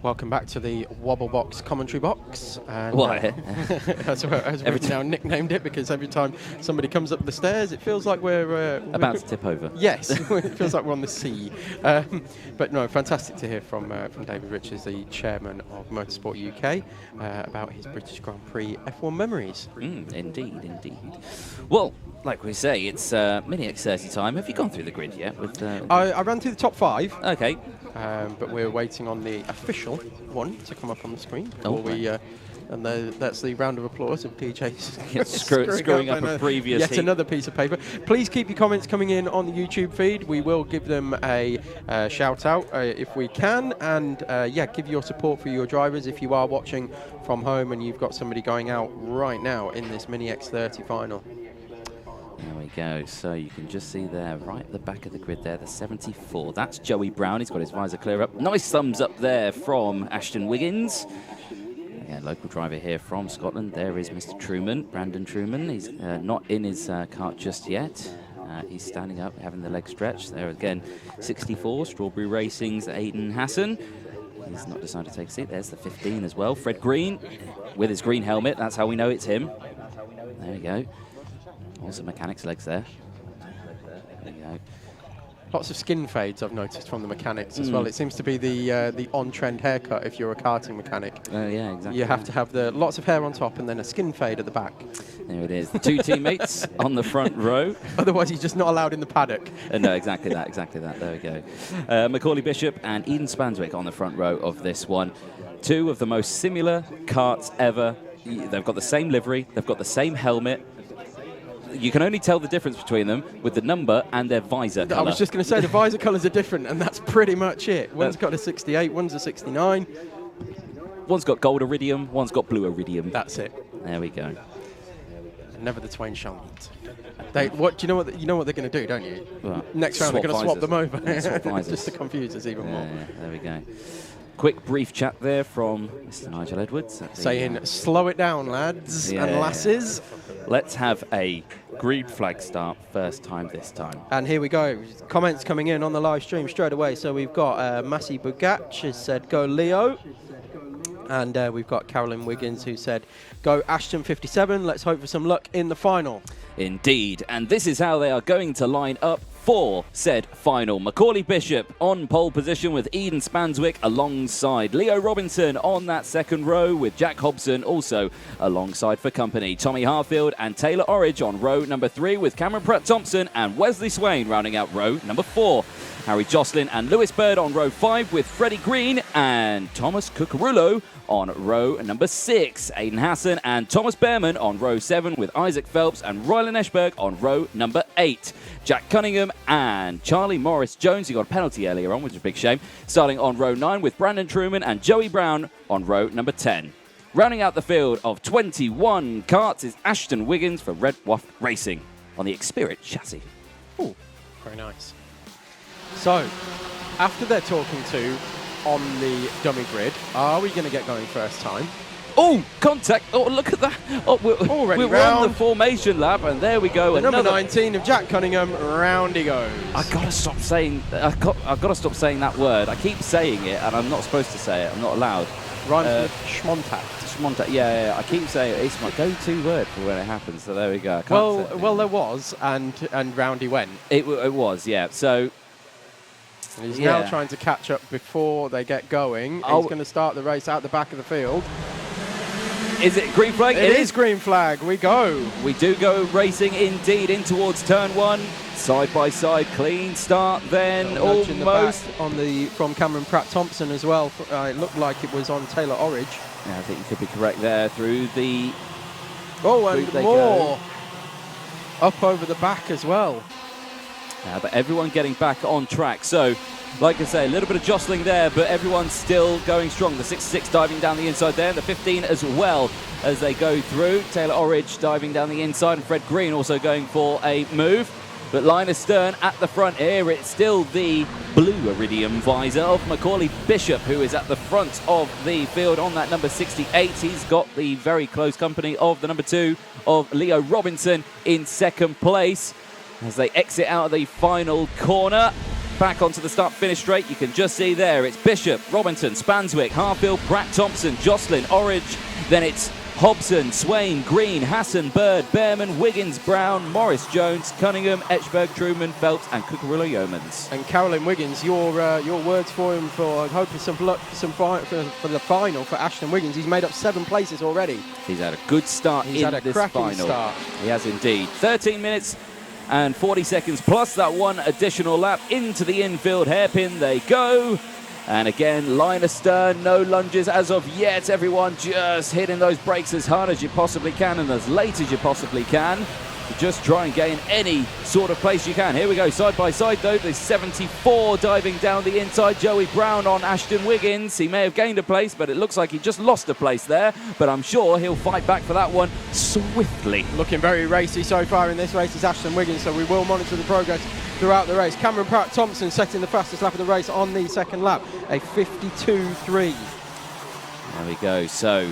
Welcome back to the Wobble Box commentary box. And, What? as we've now nicknamed it, because every time somebody comes up the stairs, it feels like we're about to tip over. Yes, it feels like we're on the sea. But no, fantastic to hear from David Richards, the chairman of Motorsport UK, about his British Grand Prix F1 memories. Indeed, indeed. Well, like we say, it's Mini X30 time. Have you gone through the grid yet? I ran through the top 5. Okay. But we're waiting on the official one to come up on the screen before that's the round of applause of DJ screwing up a previous yet heat. Another piece of paper. Please keep your comments coming in on the YouTube feed. We will give them a shout out if we can, and give your support for your drivers if you are watching from home and you've got somebody going out right now in this Mini X30 final. There we go. So you can just see there, right at the back of the grid there, the 74. That's Joey Brown. He's got his visor clear up. Nice thumbs up there from Ashton Wiggins. Again, local driver here from Scotland. There is Mr. Truman, Brandon Truman. He's not in his cart just yet. He's standing up, having the leg stretched. There again, 64, Strawberry Racing's Aidan Hassan. He's not decided to take a seat. There's the 15 as well. Fred Green with his green helmet. That's how we know it's him. There we go. Also mechanics legs there. There you go. Lots of skin fades I've noticed from the mechanics as well. It seems to be the on-trend haircut if you're a karting mechanic. Yeah, exactly. You have to have lots of hair on top and then a skin fade at the back. There it is. The two teammates on the front row. Otherwise, he's just not allowed in the paddock. No, exactly that, exactly that. There we go. Macaulay Bishop and Eden Spanswick on the front row of this one. Two of the most similar karts ever. They've got the same livery. They've got the same helmet. You can only tell the difference between them with the number and their visor colour. I was just going to say, the visor colours are different, and that's pretty much it. One's got a 68, one's a 69. One's got gold iridium, one's got blue iridium. That's it. There we go. Never the twain shall meet. You know what they're going to do, don't you? Well, next round they're going to swap them over. Yeah, just to confuse us even more. Yeah, there we go. Quick brief chat there from Mr. Nigel Edwards. Saying, slow it down, lads and lasses. Let's have a green flag start first time this time. And here we go. Comments coming in on the live stream straight away. So we've got Massey Bugach has said, go Leo. And we've got Carolyn Wiggins who said, go Ashton 57. Let's hope for some luck in the final. Indeed. And this is how they are going to line up for said final. Macaulay Bishop on pole position with Eden Spanswick alongside Leo Robinson on that second row with Jack Hobson also alongside for company. Tommy Harfield and Taylor Orridge on row number 3 with Cameron Pratt Thompson and Wesley Swain rounding out row number 4. Harry Jocelyn and Lewis Byrd on row 5 with Freddie Green and Thomas Cucurullo on row number 6. Aidan Hassan and Thomas Behrman on row 7 with Isaac Phelps and Rylan Eschberg on row number 8. Jack Cunningham and Charlie Morris-Jones, he got a penalty earlier on, which is a big shame, starting on row 9 with Brandon Truman and Joey Brown on row number 10. Rounding out the field of 21 karts is Ashton Wiggins for Red Waft Racing on the Xspirit chassis. Oh, very nice. So, after they're talking to on the dummy grid, are we going to get going first time? Oh, contact. Oh, look at that. Oh, we're on the formation lap, and there we go. The number 19 of Jack Cunningham, round he goes. I've got to stop saying that word. I keep saying it, and I'm not supposed to say it. I'm not allowed. Rhymes with schmontact. Schmontact, yeah. I keep saying it. It's my go-to word for when it happens, so there we go. Well, there was, and round he went. It was, yeah. So... And he's now trying to catch up before they get going. He's going to start the race out the back of the field. Is it green flag? It is green flag. We go. We do go racing indeed in towards turn 1. Side by side, clean start then almost. From Cameron Pratt Thompson as well. It looked like it was on Taylor Orridge. Yeah, I think you could be correct there through the... Oh, and more. Up over the back as well. But everyone getting back on track. So, like I say, a little bit of jostling there, but everyone's still going strong. The 66 diving down the inside there, and the 15 as well as they go through. Taylor Orridge diving down the inside, and Fred Green also going for a move. But Linus Stern at the front here, it's still the blue iridium visor of Macaulay Bishop, who is at the front of the field on that number 68. He's got the very close company of the number 2 of Leo Robinson in second place. As they exit out of the final corner, back onto the start-finish straight, you can just see there, it's Bishop, Robinson, Spanswick, Harfield, Pratt, Thompson, Jocelyn, Orridge, then it's Hobson, Swain, Green, Hassan, Byrd, Behrman, Wiggins, Brown, Morris, Jones, Cunningham, Etchberg, Truman, Phelps, and Cucurullo Yeomans. And Carolyn Wiggins, your words for him for hoping some luck for the final for Ashton Wiggins. He's made up 7 places already. He's had a good start in this final. He's had a cracking start. He has indeed. 13 minutes and 40 seconds plus that one additional lap into the infield hairpin they go. And again, line astern, no lunges as of yet. Everyone just hitting those brakes as hard as you possibly can and as late as you possibly can to just try and gain any sort of place you can. Here we go, side by side though. There's 74 diving down the inside. Joey Brown on Ashton Wiggins. He may have gained a place, but it looks like he just lost a place there. But I'm sure he'll fight back for that one swiftly. Looking very racy so far in this race is Ashton Wiggins, so we will monitor the progress throughout the race. Cameron Pratt Thompson setting the fastest lap of the race on the second lap, a 52.3. There we go. So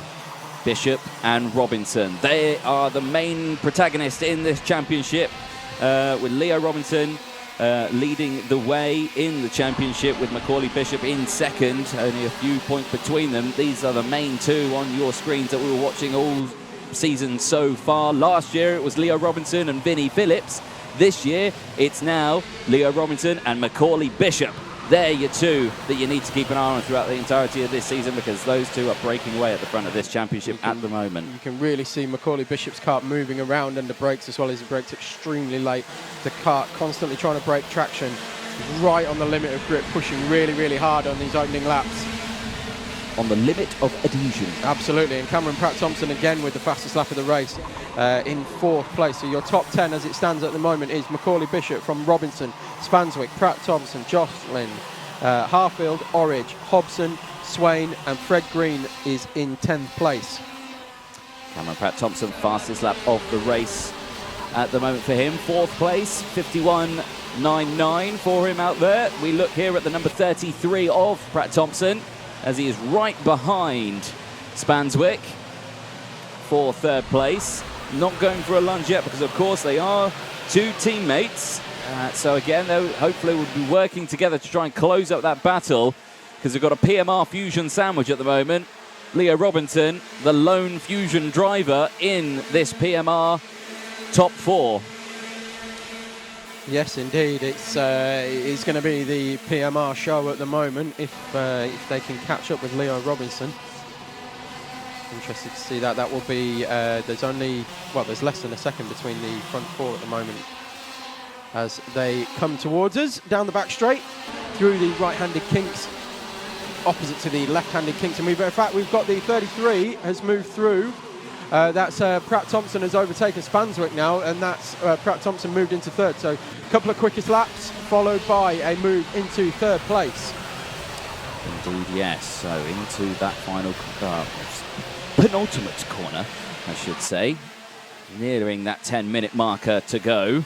Bishop and Robinson, they are the main protagonists in this championship, with Leo Robinson leading the way in the championship with Macaulay Bishop in second, only a few points between them. These are the main two on your screens that we were watching all season so far. Last year it was Leo Robinson and Vinnie Phillips. This year, it's now Leo Robinson and Macaulay Bishop. They're your two that you need to keep an eye on throughout the entirety of this season, because those two are breaking away at the front of this championship at the moment. You can really see Macaulay Bishop's kart moving around under brakes as well as he brakes extremely late. The kart constantly trying to break traction, right on the limit of grip, pushing really, really hard on these opening laps. On the limit of adhesion. Absolutely, and Cameron Pratt Thompson again with the fastest lap of the race in 4th place. So your top 10 as it stands at the moment is Macaulay Bishop from Robinson, Spanswick, Pratt Thompson, Jocelyn, Harfield, Orridge, Hobson, Swain, and Fred Green is in 10th place. Cameron Pratt Thompson, fastest lap of the race at the moment for him. 4th place, 51.99 for him out there. We look here at the number 33 of Pratt Thompson, as he is right behind Spanswick for 3rd place. Not going for a lunge yet because, of course, they are two teammates. So, again, they hopefully will be working together to try and close up that battle, because they've got a PMR Fusion sandwich at the moment. Leo Robinson, the lone Fusion driver in this PMR top 4. Yes, indeed. It's going to be the PMR show at the moment if they can catch up with Leo Robinson. Interested to see that. That will be, there's less than a second between the front 4 at the moment as they come towards us down the back straight through the right-handed kinks opposite to the left-handed kinks. And in fact, we've got the 33 has moved through. That's Pratt Thompson has overtaken Spanswick now, and that's Pratt Thompson moved into 3rd. So a couple of quickest laps followed by a move into 3rd place. Indeed, yes. So into that final penultimate corner, I should say. Nearing that 10-minute marker to go.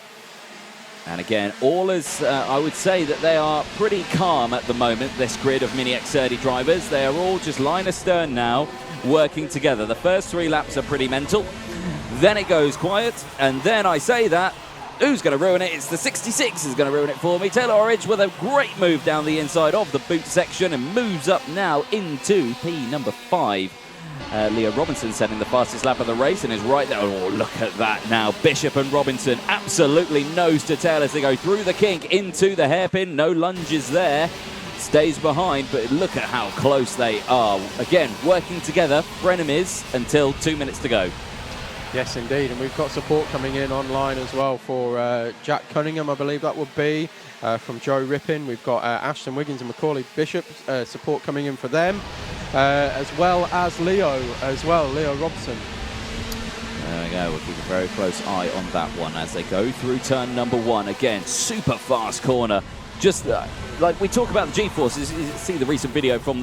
And again, all is, I would say that they are pretty calm at the moment, this grid of Mini X30 drivers. They are all just line astern now, working together. The first 3 laps are pretty mental. Then it goes quiet, and then I say that, who's going to ruin it? It's the 66 is going to ruin it for me. Taylor Orridge with a great move down the inside of the boot section and moves up now into P number 5. Leo Robinson setting the fastest lap of the race and is right there. Oh, look at that now. Bishop and Robinson absolutely nose to tail as they go through the kink into the hairpin. No lunges there. Stays behind, but look at how close they are. Again, working together, frenemies until 2 minutes to go. Yes, indeed, and we've got support coming in online as well for Jack Cunningham, I believe that would be, from Joe Rippin. We've got Ashton Wiggins and Macaulay Bishop support coming in for them, as well as Leo Robson. There we go, we'll keep a very close eye on that one as they go through turn number 1. Again, super fast corner. Just like we talk about the G-forces, you see the recent video from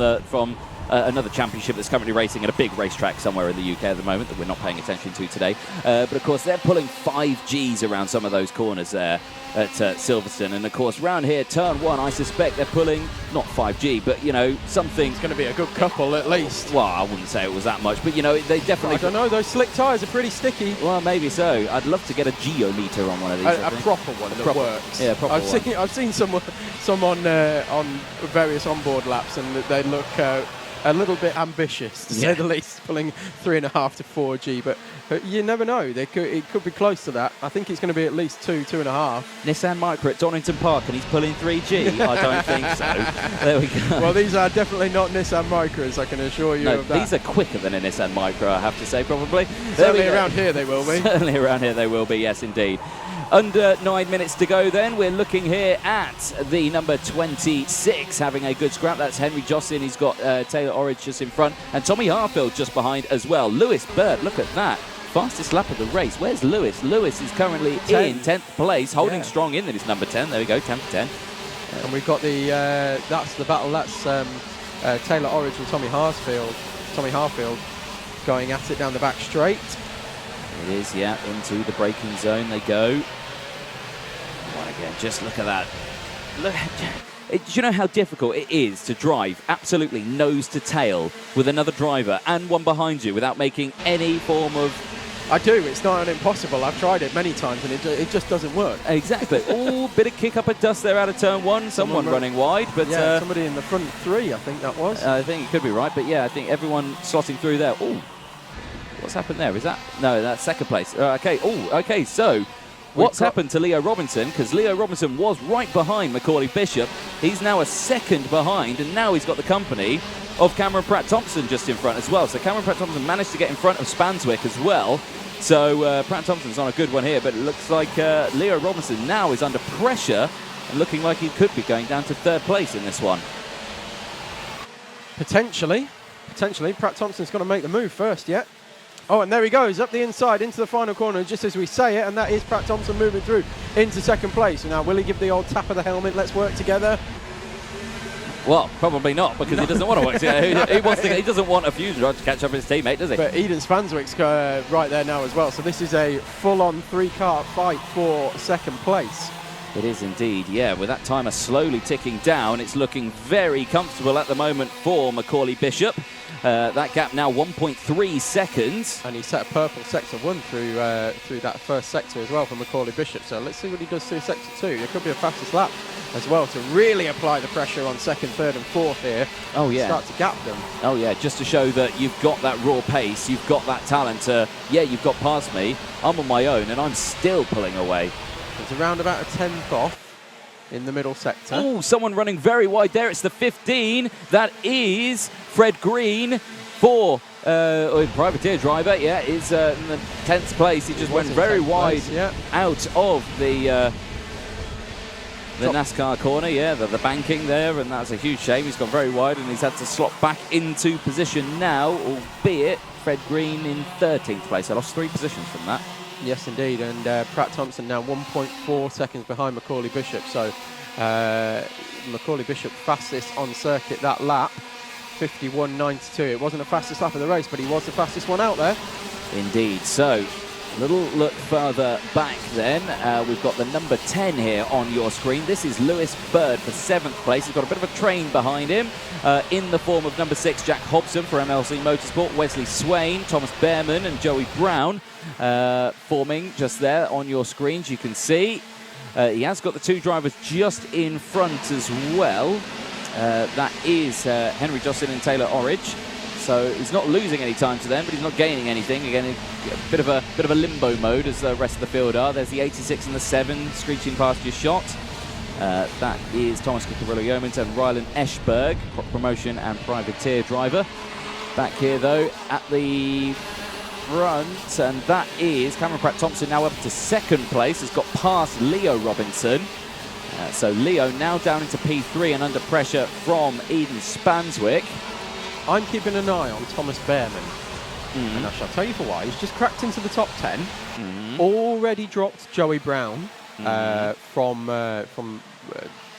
another championship that's currently racing at a big racetrack somewhere in the UK at the moment that we're not paying attention to today. But of course, they're pulling 5Gs around some of those corners there at Silverstone. And of course, round here, turn 1, I suspect they're pulling not 5G, but you know, something. It's going to be a good couple at least. Well, I wouldn't say it was that much, but you know, they definitely. I don't know. Those slick tyres are pretty sticky. Well, maybe so. I'd love to get a geometer on one of these. A proper one that works. Yeah, proper one. I've seen some on various onboard laps, and they look a little bit ambitious, to say the least, pulling 3.5 to 4G. But you never know. It could be close to that. I think it's going to be at least 2.5. Nissan Micra at Donington Park, and he's pulling 3G. I don't think so. There we go. Well, these are definitely not Nissan Micras, I can assure you of that. These are quicker than a Nissan Micra, I have to say, probably. Certainly around here they will be. Certainly around here they will be, yes, indeed. Under 9 minutes to go then, we're looking here at the number 26 having a good scrap. That's Henry Jossin. He's got Taylor Orridge just in front, and Tommy Harfield just behind as well. Lewis Byrd, look at that. Fastest lap of the race. Where's Lewis? Lewis is currently in 10th place, holding strong in. That is number 10. There we go, 10 for 10. And we've got that's the battle. That's Taylor Orridge and Tommy Harfield. Tommy Harfield going at it down the back straight. It is, yeah, into the braking zone they go. Well, again, just look at that. Look, do you know how difficult it is to drive absolutely nose to tail with another driver and one behind you without making any form of... I do. It's not an impossible. I've tried it many times and it just doesn't work. Exactly. Oh, bit of kick up at dust there out of turn 1. Someone running wide, but yeah, somebody in the front 3, I think that was. I think it could be right, but yeah, I think everyone slotting through there. Oh, what's happened there? Is that no? That's second place. Okay. Oh, okay. So, what's happened to Leo Robinson? Because Leo Robinson was right behind Macaulay Bishop. He's now a second behind, and now he's got the company of Cameron Pratt Thompson just in front as well. So Cameron Pratt Thompson managed to get in front of Spanswick as well. So Pratt Thompson's on a good one here, but it looks like Leo Robinson now is under pressure and looking like he could be going down to 3rd place in this one. Potentially. Pratt Thompson's got to make the move first yet. Oh, and there he goes, up the inside into the final corner, just as we say it, and that is Pratt Thompson moving through into 2nd place. And now, will he give the old tap of the helmet, let's work together? Well, probably not, because he doesn't want to work together. He doesn't want a fusion to catch up with his teammate, does he? But Eden Spanswick's right there now as well, so this is a full-on 3-car fight for 2nd place. It is indeed, yeah. With that timer slowly ticking down, it's looking very comfortable at the moment for Macaulay Bishop. That gap now 1.3 seconds. And he set a purple sector 1 through that first sector as well for Macaulay Bishop. So let's see what he does through sector 2. It could be a fastest lap as well to really apply the pressure on 2nd, 3rd and 4th here. Oh, yeah. Start to gap them. Oh, yeah, just to show that you've got that raw pace, you've got that talent to, yeah, you've got past me, I'm on my own, and I'm still pulling away. It's around about a 10th off in the middle sector. Oh, someone running very wide there. It's the 15. That is Fred Green for privateer driver. Yeah, is in the 10th place. He just went very wide out of the NASCAR corner. Yeah, the banking there, and that's a huge shame. He's gone very wide, and he's had to slot back into position now, albeit Fred Green in 13th place. I lost 3 positions from that. Yes, indeed, and Pratt Thompson now 1.4 seconds behind Macaulay Bishop. So Macaulay Bishop fastest on circuit that lap, 51.92. It wasn't the fastest lap of the race, but he was the fastest one out there. Indeed. So a little look further back then. We've got the number 10 here on your screen. This is Lewis Byrd for 7th place. He's got a bit of a train behind him in the form of number 6, Jack Hobson for MLC Motorsport, Wesley Swain, Thomas Behrman and Joey Brown forming just there on your screens. You can see he has got the 2 drivers just in front as well. That is Henry Jossin and Taylor Orridge. So he's not losing any time to them, but he's not gaining anything. Again, a bit of a limbo mode as the rest of the field are. There's the 86 and the 7 screeching past your shot. That is Thomas Cucurullo-Yeomans and Rylan Eschberg, promotion and privateer driver. Back here though at the front, and that is Cameron Pratt Thompson now up to 2nd place. Has got past Leo Robinson. So Leo now down into P3 and under pressure from Eden Spanswick. I'm keeping an eye on Thomas Behrman. And I shall tell you for why. He's just cracked into the top 10. Already dropped Joey Brown from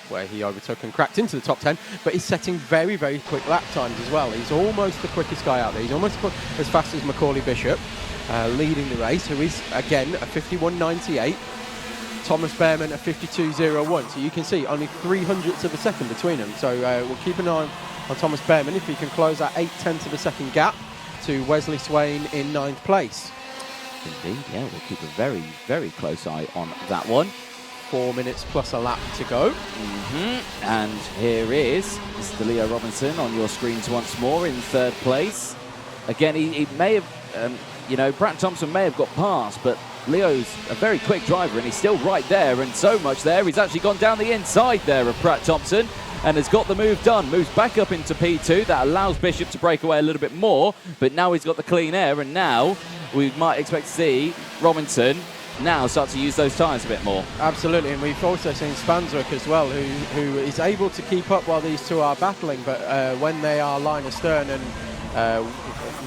where he overtook and cracked into the top 10, but he's setting very, very quick lap times as well. He's almost the quickest guy out there. He's almost as fast as Macaulay Bishop, leading the race, who is, again, a 51.98. Thomas Behrman, a 52.01. So you can see only 0.03 of a second between them. So we'll keep an eye on Thomas Behrman if he can close that 0.8 of a second gap to Wesley Swain in 9th place. Indeed, yeah, we'll keep a very, very close eye on that one. 4 minutes plus a lap to go. And here is Mr. Leo Robinson on your screens once more in 3rd place. Again, he may have, you know, Pratt Thompson may have got past, but Leo's a very quick driver and he's still right there, and so much there. He's actually gone down the inside there of Pratt Thompson and has got the move done. Moves back up into P2. That allows Bishop to break away a little bit more, but now he's got the clean air, and now we might expect to see Robinson now start to use those tyres a bit more. Absolutely, and we've also seen Spanswick as well, who is able to keep up while these two are battling, but when they are line astern and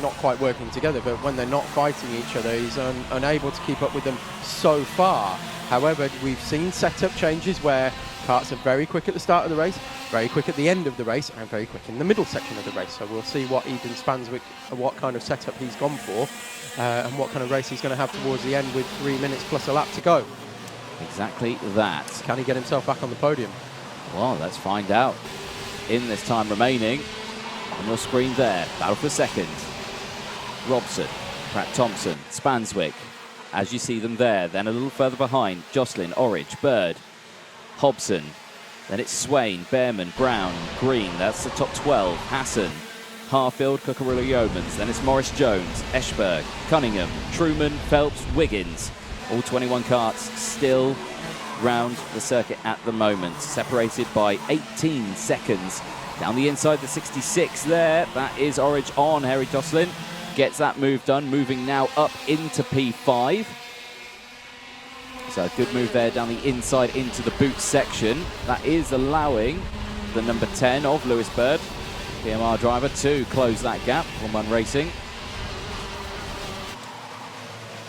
not quite working together, but when they're not fighting each other, he's unable to keep up with them so far. However, we've seen setup changes where karts are very quick at the start of the race, very quick at the end of the race, and very quick in the middle section of the race. So we'll see what Eden Spanswick, what kind of setup he's gone for, and what kind of race he's going to have towards the end with 3 minutes plus a lap to go. Exactly that. Can he get himself back on the podium? Well, let's find out in this time remaining. On your screen there, battle for second. Robson, Pratt Thompson, Spanswick, as you see them there. Then a little further behind, Jocelyn, Orridge, Byrd, Hobson. Then it's Swain, Behrman, Brown, Green. That's the top 12. Hassan, Harfield, Cucurullo Yeomans. Then it's Morris Jones, Eschberg, Cunningham, Truman, Phelps, Wiggins. All 21 karts still round the circuit at the moment, separated by 18 seconds. Down the inside, the 66 there. That is Orridge on. Harry Jocelyn gets that move done, moving now up into P5. So a good move there down the inside into the boot section. That is allowing the number 10 of Lewis Byrd, PMR driver, to close that gap. 1-1 Racing.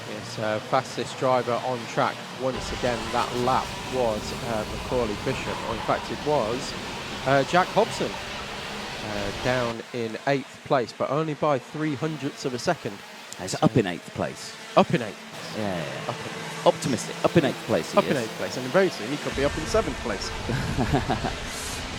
Yes, fastest driver on track once again that lap was Macaulay Bishop, or in fact it was Jack Hobson, down in 8th place, but only by 0.03 of a second. It's up in 8th place. Up in 8th. Yeah. Up Optimistic. Up in 8th place. in 8th place, and very soon he could be up in 7th place.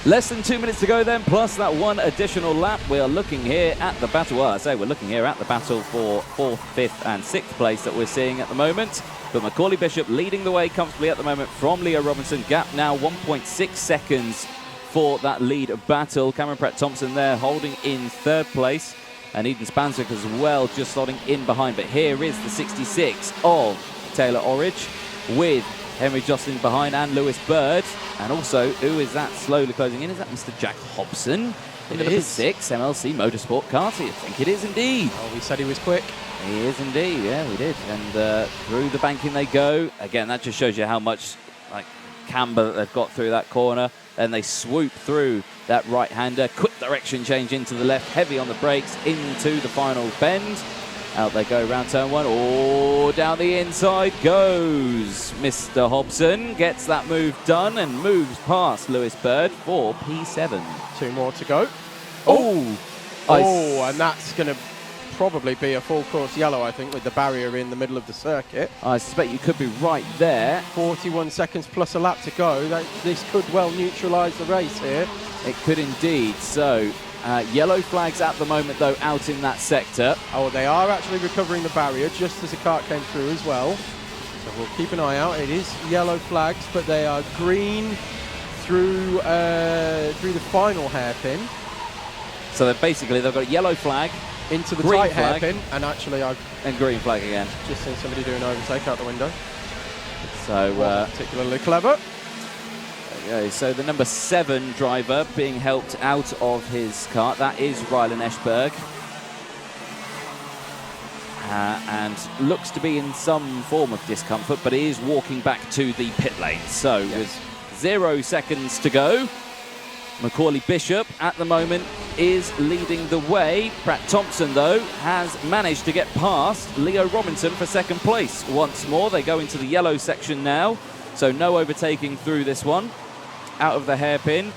Less than 2 minutes to go then, plus that one additional lap. We are looking here at the battle. Well, I say we're looking here at the battle for 4th, 5th and 6th place that we're seeing at the moment. But Macaulay Bishop leading the way comfortably at the moment from Leo Robinson. Gap now 1.6 seconds for that lead battle. Cameron Pratt Thompson there holding in 3rd place. And Eden Spanswick as well, just slotting in behind. But here is the 66 of Taylor Orridge with Henry Jocelyn behind and Lewis Byrd. And also, who is that slowly closing in? Is that Mr. Jack Hobson? In number 6, MLC Motorsport Karting. I think it is indeed. Oh, we said he was quick. He is indeed, yeah, we did. And through the banking they go. Again, that just shows you how much camber they've got through that corner. And they swoop through that right-hander. Quick direction change into the left, heavy on the brakes, into the final bend. Out they go, round turn 1. Oh, down the inside goes Mr. Hobson. Gets that move done and moves past Lewis Byrd for P7. 2 more to go. Oh, and that's going to probably be a full course yellow, I think, with the barrier in the middle of the circuit. I suspect you could be right there. 41 seconds plus a lap to go. This could well neutralise the race here. It could indeed. So, yellow flags at the moment, though, out in that sector. Oh, they are actually recovering the barrier just as the cart came through as well. So we'll keep an eye out. It is yellow flags, but they are green through the final hairpin. So they've got a yellow flag into the green tight flag, hairpin, and actually I've green flag again. Just seen somebody do an overtake out the window. So particularly clever. Okay, so the number 7 driver being helped out of his kart, that is Rylan Eschberg. And looks to be in some form of discomfort, but he is walking back to the pit lane. So with 0 seconds to go, Macaulay Bishop at the moment is leading the way. Pratt Thompson, though, has managed to get past Leo Robinson for 2nd place. Once more, they go into the yellow section now, so no overtaking through this one. out of the hairpin.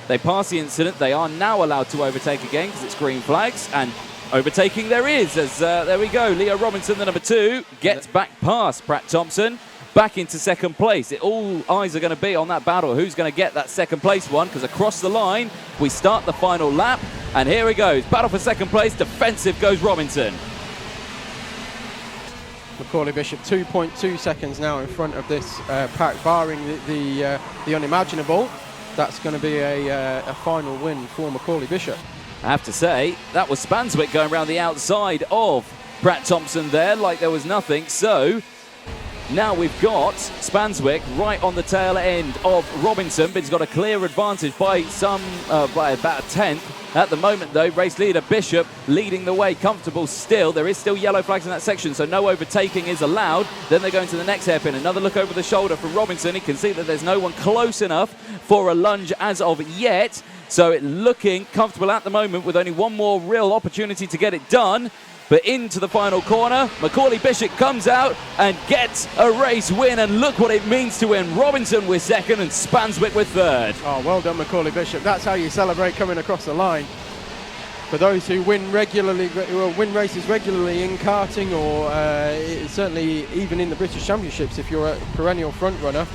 They pass the incident. They are now allowed to overtake again because it's green flags. And overtaking there is, as there we go. Leo Robinson, the number 2, gets back past Pratt Thompson, back into second place. All eyes are going to be on that battle. Who's going to get that second place one? Because across the line, we start the final lap. And here he goes. Battle for second place. Defensive goes Robinson. Macaulay Bishop 2.2 seconds now in front of this pack, barring the unimaginable. That's going to be a final win for Macaulay Bishop. I have to say, that was Spanswick going around the outside of Pratt Thompson there like there was nothing. So now we've got Spanswick right on the tail end of Robinson, but he's got a clear advantage by about a tenth. At the moment, though, race leader Bishop leading the way, comfortable still. There is still yellow flags in that section, so no overtaking is allowed. Then they go into the next hairpin. Another look over the shoulder for Robinson. He can see that there's no one close enough for a lunge as of yet. So it looking comfortable at the moment with only one more real opportunity to get it done. But into the final corner, Macaulay Bishop comes out and gets a race win. And look what it means to win. Robinson with second and Spanswick with third. Oh, well done, Macaulay Bishop. That's how you celebrate coming across the line. For those who win races regularly in karting, or certainly even in the British Championships, if you're a perennial front runner,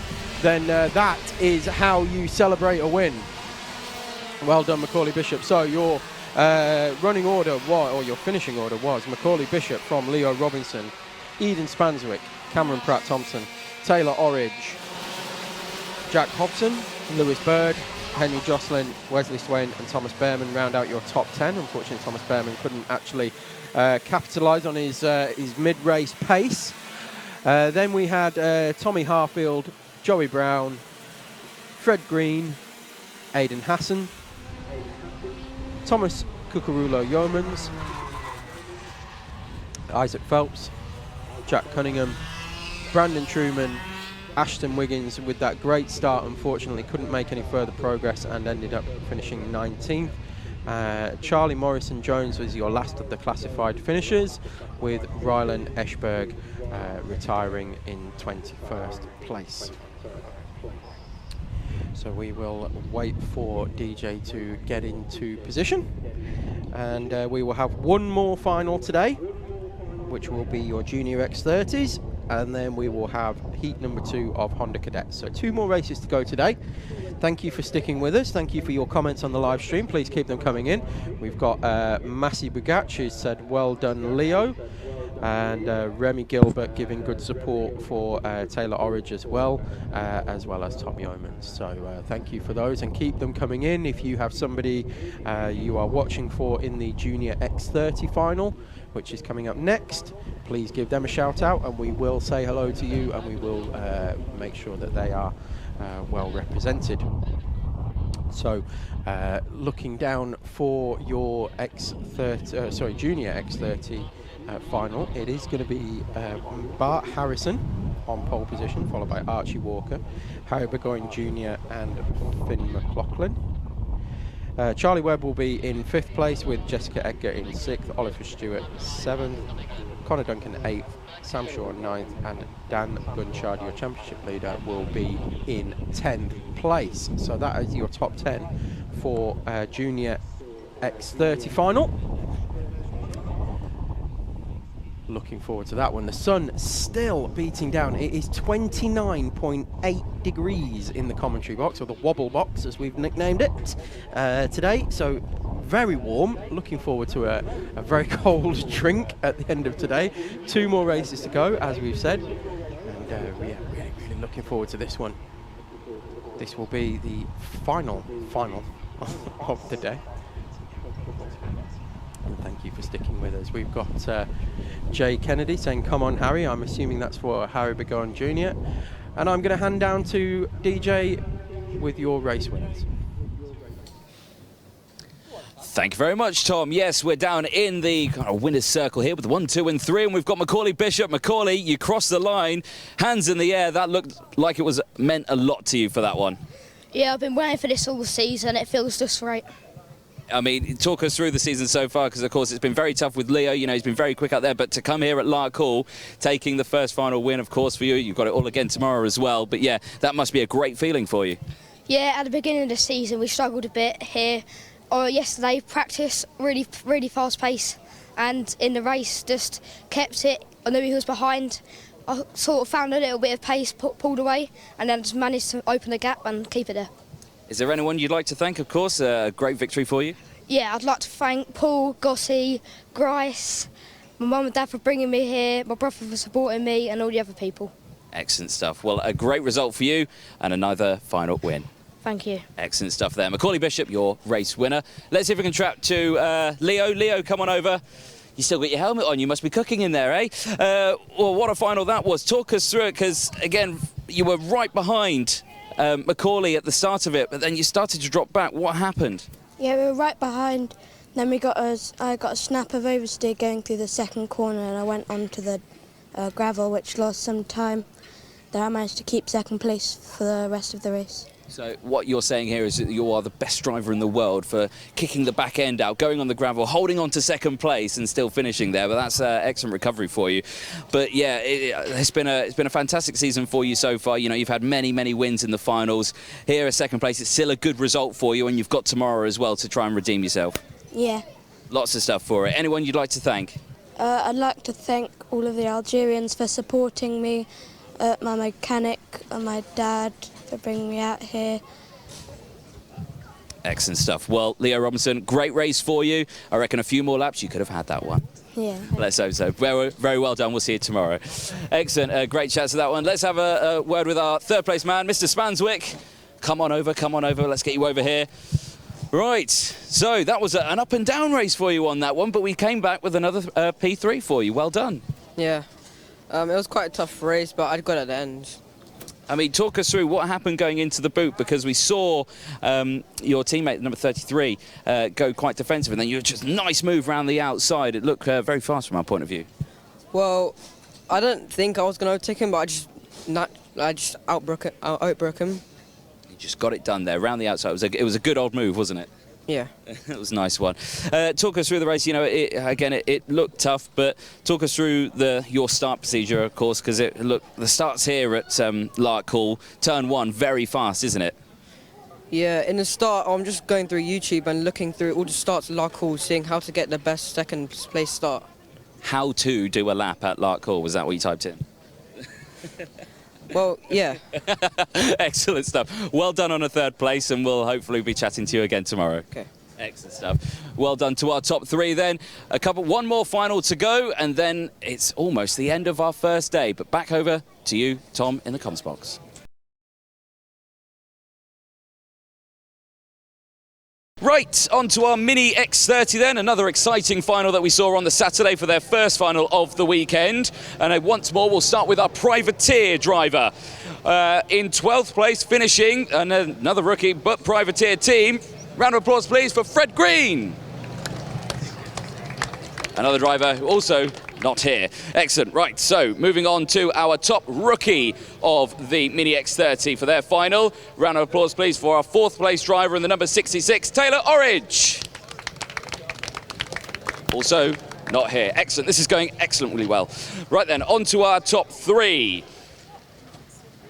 then that is how you celebrate a win. Well done, Macaulay Bishop. So your running order or your finishing order was Macaulay Bishop from Leo Robinson, Eden Spanswick, Cameron Pratt Thompson, Taylor Orridge, Jack Hobson, Lewis Byrd, Henry Jocelyn, Wesley Swain and Thomas Behrman round out your top 10. Unfortunately, Thomas Behrman couldn't actually capitalise on his mid-race pace. Then we had Tommy Harfield, Joey Brown, Fred Green, Aidan Hassan, Thomas Cucurulo Yeomans, Isaac Phelps, Jack Cunningham, Brandon Truman, Ashton Wiggins with that great start. Unfortunately couldn't make any further progress and ended up finishing 19th. Charlie Morrison Jones was your last of the classified finishers, with Rylan Eschberg retiring in 21st place. So we will wait for DJ to get into position, and we will have one more final today, which will be your Junior X30s, and then we will have heat number 2 of Honda Cadets. So 2 more races to go today. Thank you for sticking with us. Thank you for your comments on the live stream. Please keep them coming in. We've got Massey Bugach, who said, well done, Leo. And Remy Gilbert giving good support for Taylor Orridge as well as Tom Yeomans. So thank you for those, and keep them coming in. If you have somebody you are watching for in the Junior X30 final, which is coming up next, please give them a shout out, and we will say hello to you, and we will make sure that they are well represented. So looking down for your Junior X30 final, it is going to be Bart Harrison on pole position, followed by Archie Walker, Harry Burgoyne Jr. and Finn McLaughlin. Charlie Webb will be in 5th place, with Jessica Edgar in 6th, Oliver Stewart 7th, Connor Duncan 8th, Sam Shaw 9th, and Dan Gunchard, your championship leader, will be in 10th place. So that is your top 10 for Junior X30 final. Looking forward to that one. The sun still beating down. It is 29.8 degrees in the commentary box, or the wobble box as we've nicknamed it today. So very warm. Looking forward to a very cold drink at the end of today. 2 more races to go, as we've said. And really looking forward to this one. This will be the final of the day. And thank you for sticking with us. We've got Jay Kennedy saying, come on, Harry. I'm assuming that's for Harry Burgoyne Jr. And I'm going to hand down to DJ with your race winners. Thank you very much, Tom. Yes, we're down in the kind of winner's circle here with 1, 2 and 3, and we've got Macaulay Bishop. Macaulay, you crossed the line, hands in the air. That looked like it was meant a lot to you for that one. Yeah, I've been waiting for this all the season. It feels just right. I mean, talk us through the season so far, because, of course, it's been very tough with Leo. You know, he's been very quick out there. But to come here at Larkhall, taking the first final win, of course, for you. You've got it all again tomorrow as well. But, yeah, that must be a great feeling for you. Yeah, at the beginning of the season we struggled a bit here. Yesterday, practice really fast pace, and in the race just kept it. I knew he was behind. I sort of found a little bit of pace, pulled away, and then just managed to open the gap and keep it there. Is there anyone you'd like to thank? Of course, a great victory for you. Yeah, I'd like to thank Paul, Gossie, Grice, my mum and dad for bringing me here, my brother for supporting me, and all the other people. Excellent stuff. Well, a great result for you and another final win. Thank you. Excellent stuff there. Macaulay Bishop, your race winner. Let's see if we can trap to Leo. Leo, come on over. You still got your helmet on. You must be cooking in there, eh? Well, what a final that was. Talk us through it, because, again, you were right behind Macaulay at the start of it, but then you started to drop back. What happened? Yeah, we were right behind. Then I got a snap of oversteer going through the second corner, and I went onto the gravel, which lost some time. There I managed to keep second place for the rest of the race. So what you're saying here is that you are the best driver in the world for kicking the back end out, going on the gravel, holding on to second place and still finishing there. But that's excellent recovery for you. But yeah, it's been a fantastic season for you so far. You know, you've had many wins in the finals. Here, a second place, it's still a good result for you, and you've got tomorrow as well to try and redeem yourself. Yeah. Lots of stuff for it. Anyone you'd like to thank? I'd like to thank all of the Algerians for supporting me, my mechanic and my dad for bringing me out here. Excellent stuff. Well, Leo Robinson, great race for you. I reckon a few more laps, you could have had that one. Yeah. Let's hope so. Very, very well done. We'll see you tomorrow. Excellent. Great chat to that one. Let's have a word with our third place man, Mr. Spanswick. Come on over. Let's get you over here. Right. So that was an up and down race for you on that one, but we came back with another P3 for you. Well done. Yeah. It was quite a tough race, but I got at the end. I mean, talk us through what happened going into the boot, because we saw your teammate, number 33, go quite defensive, and then you just nice move around the outside. It looked very fast from our point of view. Well, I don't think I was going to overtake him, but I just outbroke him. You just got it done there, around the outside. It was a good old move, wasn't it? Yeah. It was a nice one. Talk us through the race. You know, it looked tough, but talk us through your start procedure, of course, because the starts here at Larkhall, turn 1, very fast, isn't it? Yeah, in the start, I'm just going through YouTube and looking through all the starts at Larkhall, seeing how to get the best second place start. How to do a lap at Larkhall, was that what you typed in? Well, yeah. Excellent stuff. Well done on a third place, and we'll hopefully be chatting to you again tomorrow. Okay. Excellent stuff. Well done to our top 3 then. One more final to go, and then it's almost the end of our first day. But back over to you, Tom, in the comms box. Right, on to our Mini X30 then, another exciting final that we saw on the Saturday for their first final of the weekend. And once more, we'll start with our privateer driver. In 12th place, finishing, another rookie, but privateer team. Round of applause, please, for Fred Green. Another driver who also not here. Excellent. Right, so moving on to our top rookie of the Mini X30 for their final. Round of applause, please, for our 4th place driver in the number 66, Taylor Orridge. Also not here. Excellent. This is going excellently well. Right then, on to our top 3.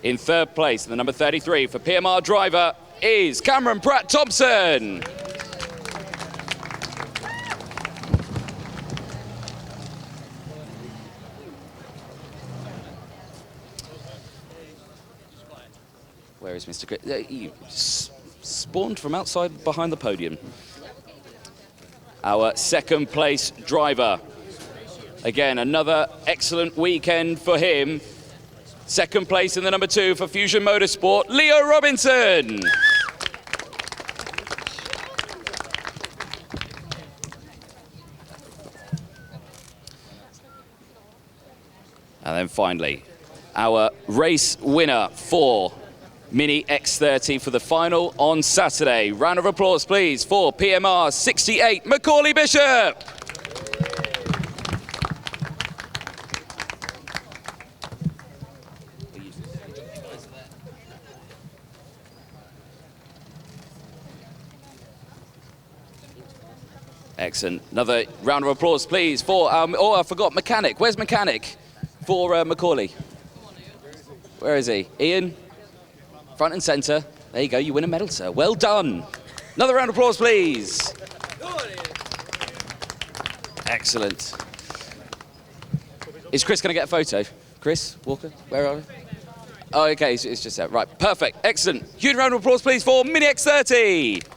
In 3rd place, the number 33 for PMR driver is Cameron Pratt Thompson. Where is Mr. Chris? He spawned from outside behind the podium. Our 2nd place driver. Again, another excellent weekend for him. 2nd place in the number 2 for Fusion Motorsport, Leo Robinson. And then finally, our race winner for Mini X30 for the final on Saturday. Round of applause, please, for PMR 68, Macaulay Bishop. Excellent. Another round of applause, please, for, I forgot, Mechanic. Where's Mechanic for Macaulay? Where is he? Ian? Front and centre. There you go, you win a medal, sir. Well done. Another round of applause, please. Excellent. Is Chris going to get a photo? Chris Walker, where are we? Oh, okay, it's just that. Right, perfect, excellent. Huge round of applause, please, for Mini X30.